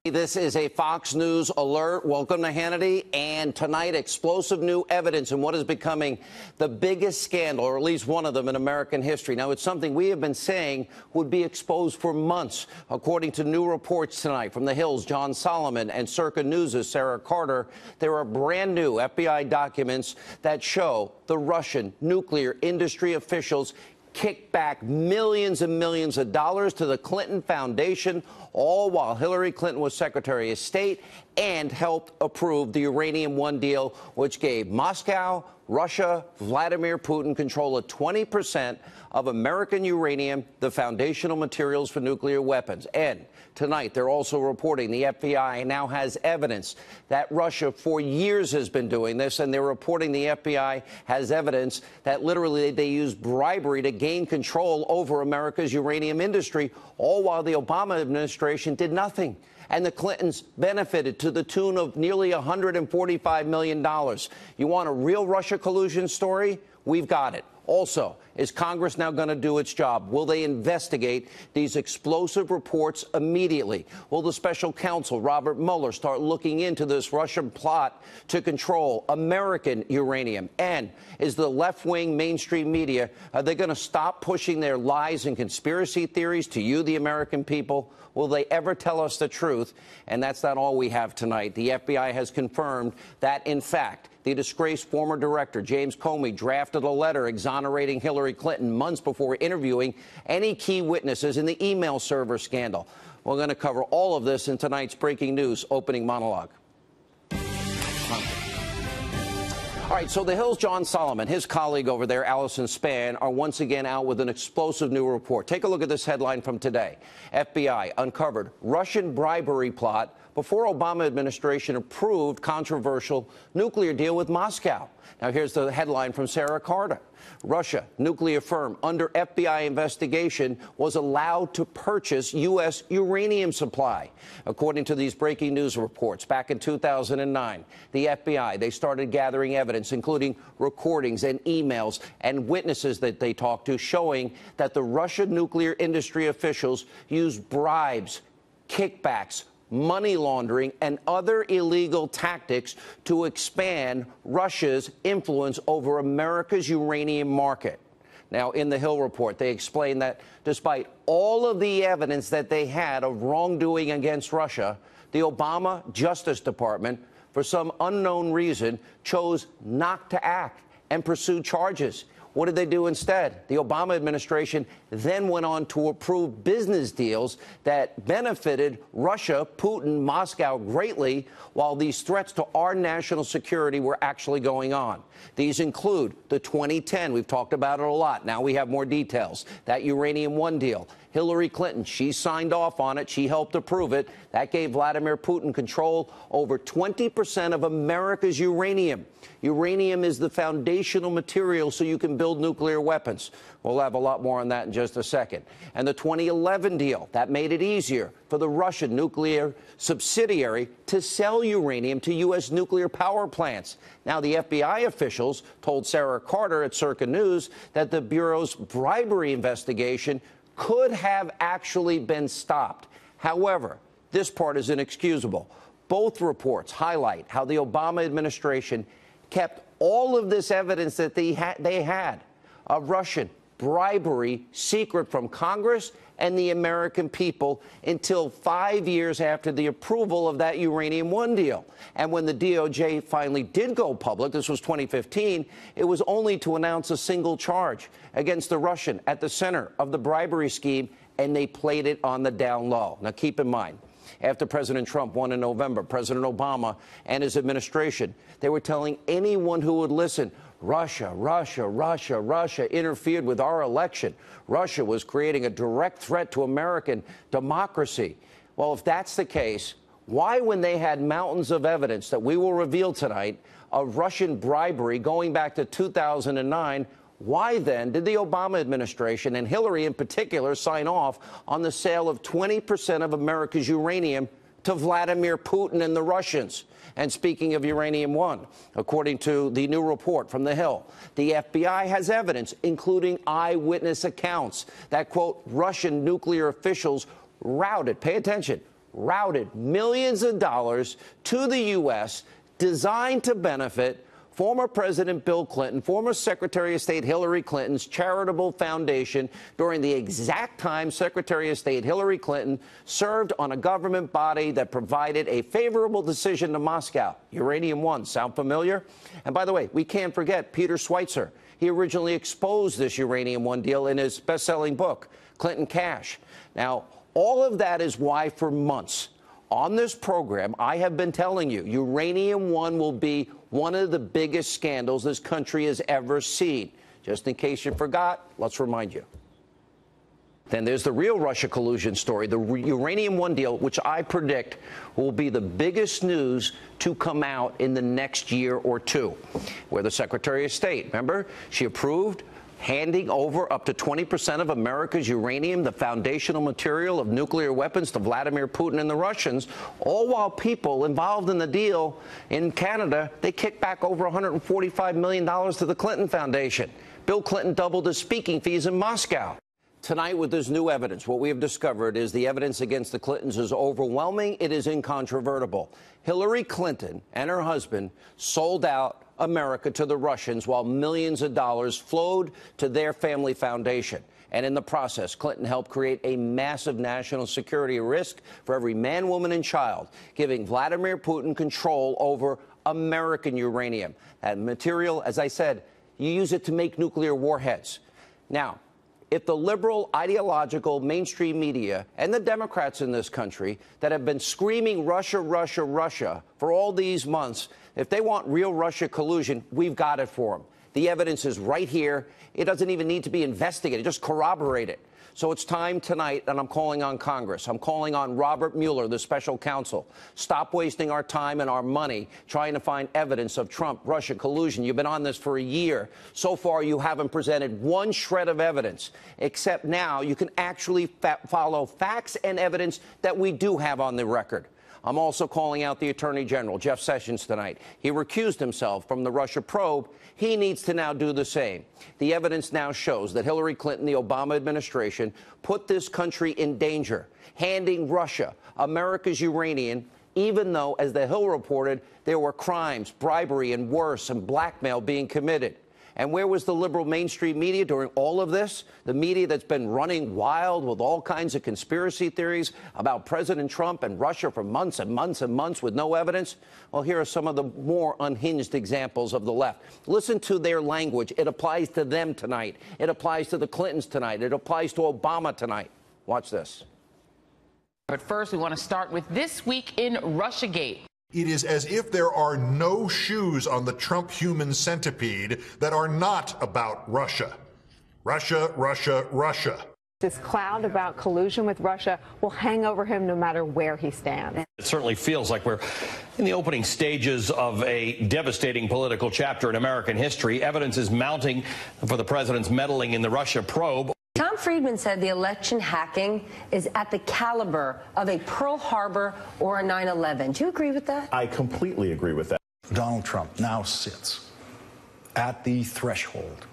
This is a Fox News alert. Welcome to Hannity. And tonight, explosive new evidence in what is becoming the biggest scandal, or at least one of them in American history. Now, it's something we have been saying would be exposed for months. According to new reports tonight from The Hill's John Solomon and Circa News' Sarah Carter, there are brand new FBI documents that show the Russian nuclear industry officials kicked back millions and millions of dollars to the Clinton Foundation, all while Hillary Clinton was Secretary of State and helped approve the Uranium One deal, which gave Moscow, Russia, Vladimir Putin control of 20% of American uranium, the foundational materials for nuclear weapons. And tonight, they're also reporting the FBI now has evidence that Russia for years has been doing this, and they're reporting the FBI has evidence that literally they used bribery to gain control over America's uranium industry, all while the Obama administration did nothing. And the Clintons benefited to the tune of nearly $145 million. You want a real Russia collusion story? We've got it. Also, is Congress now going to do its job? Will they investigate these explosive reports immediately? Will the special counsel, Robert Mueller, start looking into this Russian plot to control American uranium? And is the left-wing mainstream media, are they going to stop pushing their lies and conspiracy theories to you, the American people? Will they ever tell us the truth? And that's not all we have tonight. The FBI has confirmed that, in fact, the disgraced former director, James Comey, drafted a letter exonerating Hillary Clinton months before interviewing any key witnesses in the email server scandal. We're going to cover all of this in tonight's breaking news opening monologue. All right, so The Hill's John Solomon, his colleague over there, Allison Spann, are once again out with an explosive new report. Take a look at this headline from today. FBI uncovered Russian bribery plot before Obama administration approved controversial nuclear deal with Moscow. Now, here's the headline from Sarah Carter. Russia, nuclear firm under FBI investigation, was allowed to purchase U.S. uranium supply. According to these breaking news reports, back in 2009, the FBI, they started gathering evidence, including recordings and emails and witnesses that they talked to, showing that the Russian nuclear industry officials used bribes, kickbacks, money laundering, and other illegal tactics to expand Russia's influence over America's uranium market. Now, in the Hill report, they explain that despite all of the evidence that they had of wrongdoing against Russia, the Obama Justice Department, for some unknown reason, chose not to act and pursue charges. What did they do instead? The Obama administration then went on to approve business deals that benefited Russia, Putin, Moscow greatly, while these threats to our national security were actually going on. These include the 2010, we've talked about it a lot, now we have more details, that Uranium One deal. Hillary Clinton, she signed off on it. She helped approve it. That gave Vladimir Putin control over 20% of America's uranium. Uranium is the foundational material so you can build nuclear weapons. We'll have a lot more on that in just a second. And the 2011 deal, that made it easier for the Russian nuclear subsidiary to sell uranium to U.S. nuclear power plants. Now, the FBI officials told Sarah Carter at Circa News that the Bureau's bribery investigation could have actually been stopped. However, this part is inexcusable. Both reports highlight how the Obama administration kept all of this evidence that they had of Russian bribery secret from Congress and the American people until 5 years after the approval of that Uranium One deal. And when the DOJ finally did go public, this was 2015, it was only to announce a single charge against the Russian at the center of the bribery scheme, and they played it on the down low. Now, keep in mind, after President Trump won in November, President Obama and his administration, they were telling anyone who would listen, Russia interfered with our election. Russia was creating a direct threat to American democracy. Well, if that's the case, why, when they had mountains of evidence that we will reveal tonight of Russian bribery going back to 2009, why then did the Obama administration, and Hillary in particular, sign off on the sale of 20% of America's uranium to Vladimir Putin and the Russians? And speaking of Uranium One, according to the new report from The Hill, the FBI has evidence, including eyewitness accounts, that, quote, Russian nuclear officials routed, pay attention, routed millions of dollars to the U.S. designed to benefit former President Bill Clinton, former Secretary of State Hillary Clinton's charitable foundation during the exact time Secretary of State Hillary Clinton served on a government body that provided a favorable decision to Moscow. Uranium One. Sound familiar? And by the way, we can't forget Peter Schweitzer. He originally exposed this Uranium One deal in his best-selling book, Clinton Cash. Now, all of that is why for months on this program, I have been telling you, Uranium One will be one of the biggest scandals this country has ever seen. Just in case you forgot, let's remind you. Then there's the real Russia collusion story, the Uranium One deal, which I predict will be the biggest news to come out in the next year or two, where the Secretary of State, remember, she approved handing over up to 20% of America's uranium, the foundational material of nuclear weapons, to Vladimir Putin and the Russians, all while people involved in the deal in Canada, they kicked back over $145 million to the Clinton Foundation. Bill Clinton doubled his speaking fees in Moscow. Tonight, with this new evidence, what we have discovered is the evidence against the Clintons is overwhelming. It is incontrovertible. Hillary Clinton and her husband sold out America to the Russians while millions of dollars flowed to their family foundation. And in the process, Clinton helped create a massive national security risk for every man, woman, and child, giving Vladimir Putin control over American uranium. That material, as I said, you use it to make nuclear warheads. Now, if the liberal, ideological, mainstream media and the Democrats in this country that have been screaming Russia, Russia, Russia for all these months, if they want real Russia collusion, we've got it for them. The evidence is right here. It doesn't even need to be investigated. Just corroborate it. So it's time tonight, and I'm calling on Congress. I'm calling on Robert Mueller, the special counsel. Stop wasting our time and our money trying to find evidence of Trump-Russia collusion. You've been on this for a year. So far, you haven't presented one shred of evidence, except now you can actually follow facts and evidence that we do have on the record. I'm also calling out the Attorney General, Jeff Sessions, tonight. He recused himself from the Russia probe. He needs to now do the same. The evidence now shows that Hillary Clinton, the Obama administration, put this country in danger, handing Russia America's uranium, even though, as the Hill reported, there were crimes, bribery, and worse, and blackmail being committed. And where was the liberal mainstream media during all of this? The media that's been running wild with all kinds of conspiracy theories about President Trump and Russia for months and months and months with no evidence? Well, here are some of the more unhinged examples of the left. Listen to their language. It applies to them tonight. It applies to the Clintons tonight. It applies to Obama tonight. Watch this. But first, we want to start with This Week in Russiagate. It is as if there are no shoes on the Trump human centipede that are not about Russia. Russia, Russia, Russia. This cloud about collusion with Russia will hang over him no matter where he stands. It certainly feels like we're in the opening stages of a devastating political chapter in American history. Evidence is mounting for the president's meddling in the Russia probe. Tom Friedman said the election hacking is at the caliber of a Pearl Harbor or a 9/11. Do you agree with that? I completely agree with that. Donald Trump now sits at the threshold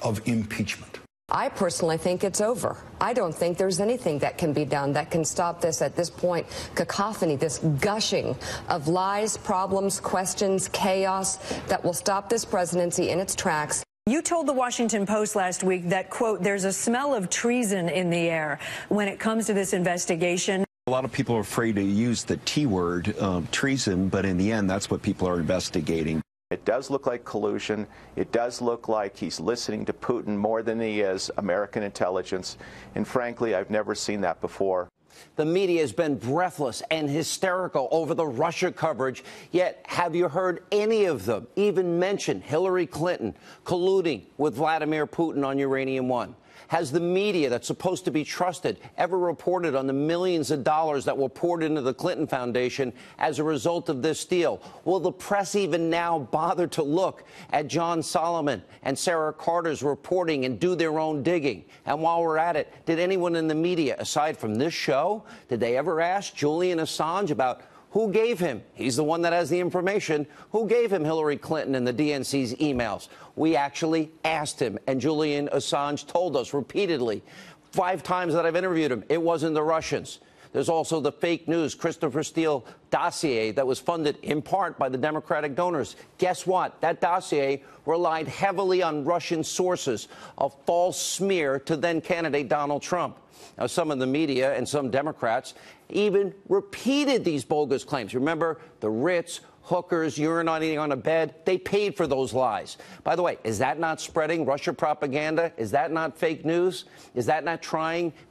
of impeachment. I personally think it's over. I don't think there's anything that can be done that can stop this at this point. Cacophony, this gushing of lies, problems, questions, chaos that will stop this presidency in its tracks. You told the Washington Post last week that, quote, there's a smell of treason in the air when it comes to this investigation. A lot of people are afraid to use the T word, treason, but in the end, that's what people are investigating. It does look like collusion. It does look like he's listening to Putin more than he is American intelligence. And frankly, I've never seen that before. The media has been breathless and hysterical over the Russia coverage, yet have you heard any of them even mention Hillary Clinton colluding with Vladimir Putin on Uranium One? Has the media that's supposed to be trusted ever reported on the millions of dollars that were poured into the Clinton Foundation as a result of this deal? Will the press even now bother to look at John Solomon and Sarah Carter's reporting and do their own digging? And while we're at it, did anyone in the media, aside from this show, did they ever ask Julian Assange about who gave him? He's the one that has the information. Who gave him Hillary Clinton and the DNC's emails? We actually asked him, and Julian Assange told us repeatedly, 5 times that I've interviewed him, it wasn't the Russians. There's also the fake news Christopher Steele dossier that was funded in part by the Democratic donors. Guess what? That dossier relied heavily on Russian sources, a false smear to then-candidate Donald Trump. Now, some of the media and some Democrats even repeated these bogus claims. Remember the Ritz, hookers, urinating on a bed? They paid for those lies. By the way, is that not spreading Russia propaganda? Is that not fake news? Is that not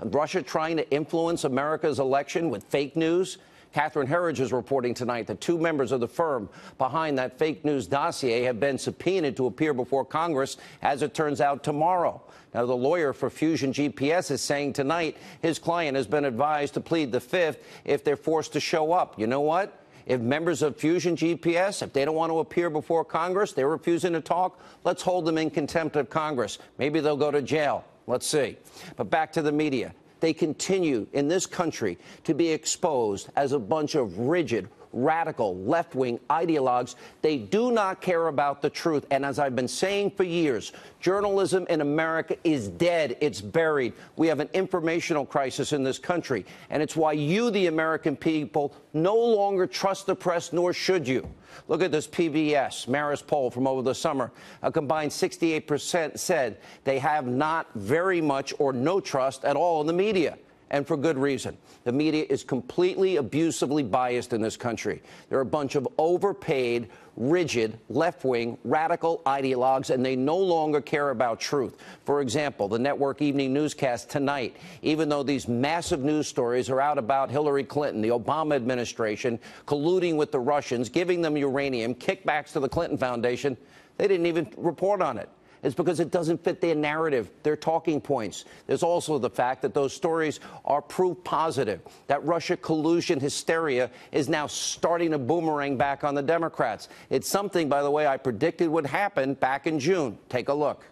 Russia trying to influence America's election with fake news? Catherine Herridge is reporting tonight that two members of the firm behind that fake news dossier have been subpoenaed to appear before Congress, as it turns out, tomorrow. Now, the lawyer for Fusion GPS is saying tonight his client has been advised to plead the fifth if they're forced to show up. You know what? If members of Fusion GPS, if they don't want to appear before Congress, they're refusing to talk, let's hold them in contempt of Congress. Maybe they'll go to jail. Let's see. But back to the media. They continue in this country to be exposed as a bunch of rigid, radical, left-wing ideologues. They do not care about the truth. And as I've been saying for years, journalism in America is dead. It's buried. We have an informational crisis in this country. And it's why you, the American people, no longer trust the press, nor should you. Look at this PBS Marist poll from over the summer. A combined 68% said they have not very much or no trust at all in the media. And for good reason. The media is completely abusively biased in this country. They're a bunch of overpaid, rigid, left-wing, radical ideologues, and they no longer care about truth. For example, the network evening newscast tonight, even though these massive news stories are out about Hillary Clinton, the Obama administration, colluding with the Russians, giving them uranium, kickbacks to the Clinton Foundation, they didn't even report on it. It's because it doesn't fit their narrative, their talking points. There's also the fact that those stories are proof positive, that Russia collusion hysteria is now starting to boomerang back on the Democrats. It's something, by the way, I predicted would happen back in June. Take a look.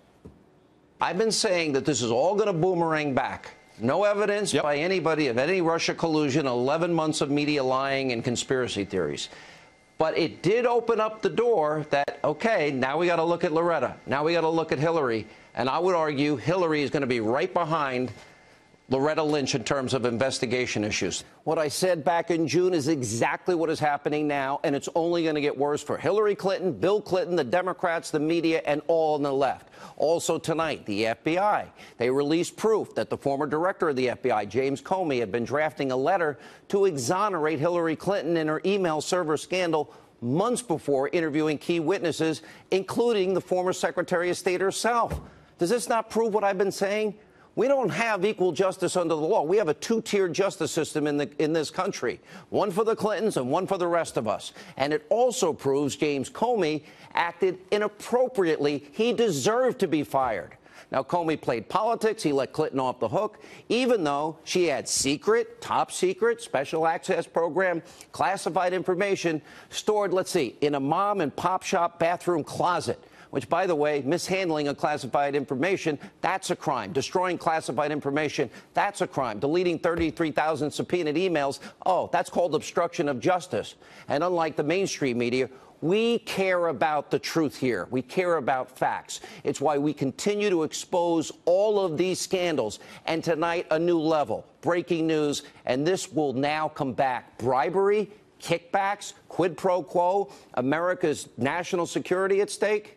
I've been saying that this is all going to boomerang back. No evidence by anybody of any Russia collusion, 11 months of media lying and conspiracy theories. But it did open up the door that, OK, now we got to look at Loretta. Now we got to look at Hillary. And I would argue Hillary is going to be right behind Loretta Lynch in terms of investigation issues. What I said back in June is exactly what is happening now, and it's only going to get worse for Hillary Clinton, Bill Clinton, the Democrats, the media, and all on the left. Also tonight, the FBI. They released proof that the former director of the FBI, James Comey, had been drafting a letter to exonerate Hillary Clinton in her email server scandal months before interviewing key witnesses, including the former Secretary of State herself. Does this not prove what I've been saying? We don't have equal justice under the law. We have a two-tiered justice system in this country, one for the Clintons and one for the rest of us. And it also proves James Comey acted inappropriately. He deserved to be fired. Now, Comey played politics. He let Clinton off the hook, even though she had secret, top secret, special access program, classified information stored, let's see, in a mom and pop shop bathroom closet. Which, by the way, mishandling of classified information, that's a crime. Destroying classified information, that's a crime. Deleting 33,000 subpoenaed emails, oh, that's called obstruction of justice. And unlike the mainstream media, we care about the truth here. We care about facts. It's why we continue to expose all of these scandals. And tonight, a new level. Breaking news, and this will now come back. Bribery, kickbacks, quid pro quo, America's national security at stake.